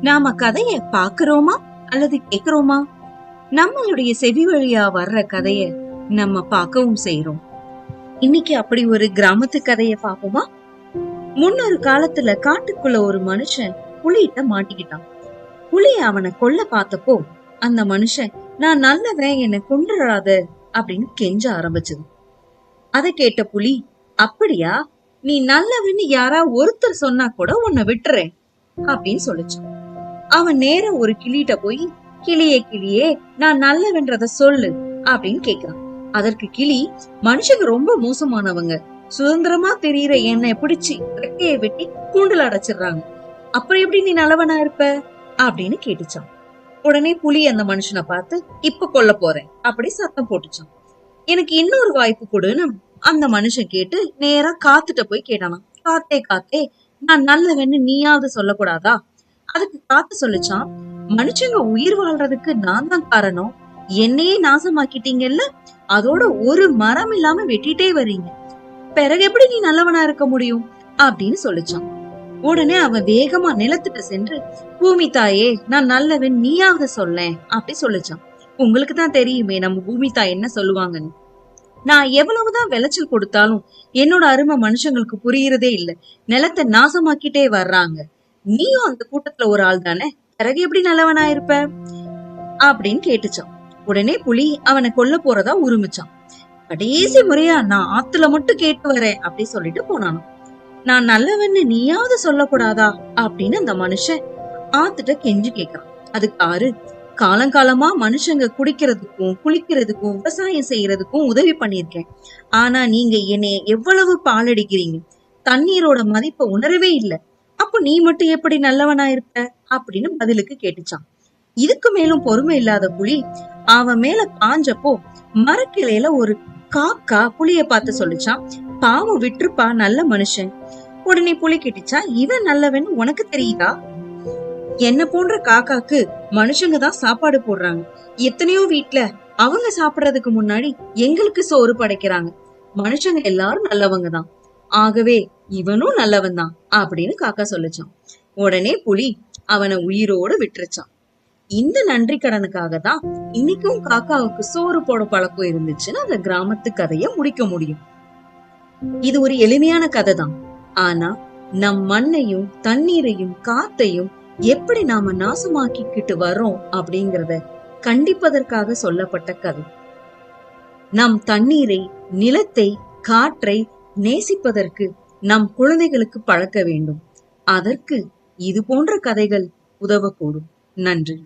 நாம கதைய பாக்குறோமா அல்லது கேக்குறோமா? நம்மளுடைய செவி வழியா வர்ற கதைய நம்ம பார்க்கவும் செய்யறோம். இன்னைக்கு அப்படி ஒரு கிராமத்து கதைய பாப்போமா? முன்னொரு காலத்துல காட்டுக்குள்ள ஒரு மனுஷன் புலிகிட்ட மாட்டிக்கிட்டான். புலி அவனை கொல்ல பார்த்தப்போ அந்த மனுஷன், நான் நல்லவன், என்னை கொன்றுடாத அப்படின்னு கெஞ்ச ஆரம்பிச்சது. அதை கேட்ட புலி, அப்படியா, நீ நல்லவன்னு யாரா ஒருத்தர் சொன்னா கூட உன்னை விட்டுறேன் அப்படின்னு சொல்லுச்சு. அவன் நேர ஒரு கிளிட்ட போய், கிளியே கிளியே, நான் நல்லவன்றத சொல்லு அப்படின்னு கேக்குறான். அதற்கு கிளி, மனுஷங்க ரொம்ப மோசமானவங்க, சுதந்திரமா தெரியுற என்னை பிடிச்சு ரெக்கைய வெட்டி கூண்டுல அடைச்சிடுறாங்க, அப்புறம் எப்படி நீ நல்லவனா இருப்ப அப்படின்னு கேட்டுச்சான். உடனே புலி அந்த மனுஷனை பார்த்து, இப்ப கொல்ல போறேன் அப்படி சத்தம் போட்டுச்சான். எனக்கு இன்னொரு வாய்ப்பு கொடுன்னு அந்த மனுஷன் கேட்டு நேரா காத்துட்ட போய் கேட்டானா. காத்தே காத்தே, நான் நல்லவன்னு நீயாவது சொல்லக்கூடாதா? அதுக்கு காத்து சொல்லிச்சான், மனுஷங்க உயிர் வாழ்றதுக்கு நான் தான் காரணம், என்னையே நாசமாக்கிட்டீங்கல்ல, அதோட ஒரு மரம் இல்லாம வெட்டிட்டே வரீங்க, பிறகு எப்படி நீ நல்லவனா இருக்க முடியும் அப்படின்னு சொல்லிச்சான். உடனே அவன் வேகமா நிலத்திட்ட சென்று, பூமி தாயே, நான் நல்லவன், நீயாவது சொல்ல அப்படி சொல்லிச்சான். உங்களுக்கு தான் தெரியுமே நம்ம பூமி தாய் என்ன சொல்லுவாங்கன்னு. நான் எவ்வளவுதான் விளைச்சல் கொடுத்தாலும் என்னோட அருமை மனுஷங்களுக்கு புரியறதே இல்ல, நிலத்தை நாசமாக்கிட்டே வர்றாங்க, நீயும் அந்த கூட்டத்துல ஒரு ஆள் தானே, பிறகு எப்படி நல்லவனா இருப்ப அப்படின்னு கேட்டுச்சான். உடனே புலி அவனை கொல்ல போறதா உரிமிச்சான். கடைசி முறையா நான் ஆத்துல மட்டும் கேட்டு வரேன் அப்படி சொல்லிட்டு போனானோ. நான் நல்லவன்னு நீயாவது சொல்லக்கூடாதா அப்படின்னு அந்த மனுஷன் ஆத்துட்ட கெஞ்சு கேக்குறான். அதுக்கு ஆறு, காலங்காலமா மனுஷங்க குடிக்கிறதுக்கும் குளிக்கிறதுக்கும் விவசாயம் செய்யறதுக்கும் உதவி பண்ணிருக்கேன், ஆனா நீங்க என்னைய எவ்வளவு பாலடிக்கிறீங்க, தண்ணீரோட மதிப்பை உணரவே இல்லை, அப்ப நீ மட்டும் எப்படி நல்லவனா இருப்ப அப்படின்னு பதிலுக்கு கேட்டுச்சான். இதுக்கு மேலும் பொறுமை இல்லாத புலி அவன் மேல பாஞ்சப்போ மரக்கிளையில ஒரு காக்கா புலிய பார்த்து சொல்லிச்சான், பாவம் விட்டுருப்பா, நல்ல மனுஷன். உடனே புலி கேட்டுச்சா, இவன் நல்லவன் உனக்கு தெரியுதா? என்ன போன்ற காக்காக்கு மனுஷங்க தான் சாப்பாடு போடுறாங்க, எத்தனையோ வீட்டுல அவங்க சாப்பிடறதுக்கு முன்னாடி எங்களுக்கு சோறு படைக்கிறாங்க, மனுஷங்க எல்லாரும் நல்லவங்க தான், ஆகவே இவனும் நல்லவன் தான் அப்படின்னு காக்கா சொல்லிச்சான். உடனே புலி அவனை உயிரோடு விட்டுருச்சான். இந்த நன்றி கடனுக்காக தான் இன்னைக்கும் காக்காவுக்கு சோறு போட பழக்கம் இருந்துச்சுன்னு அந்த கிராமத்து கதைய முடிக்க முடியும். இது ஒரு எளிமையான கதை தான், ஆனா நம் மண்ணையும் தண்ணீரையும் காத்தையும் எப்படி நாம நாசமாக்கிக்கிட்டு வர்றோம் அப்படிங்கறத கண்டிப்பதற்காக சொல்லப்பட்ட கதை. நம் தண்ணீரை, நிலத்தை, காற்றை நேசிப்பதற்கு நம் குழந்தைகளுக்கு பழக்க வேண்டும். அதற்கு இது போன்ற கதைகள் உதவக்கூடும். நன்றி.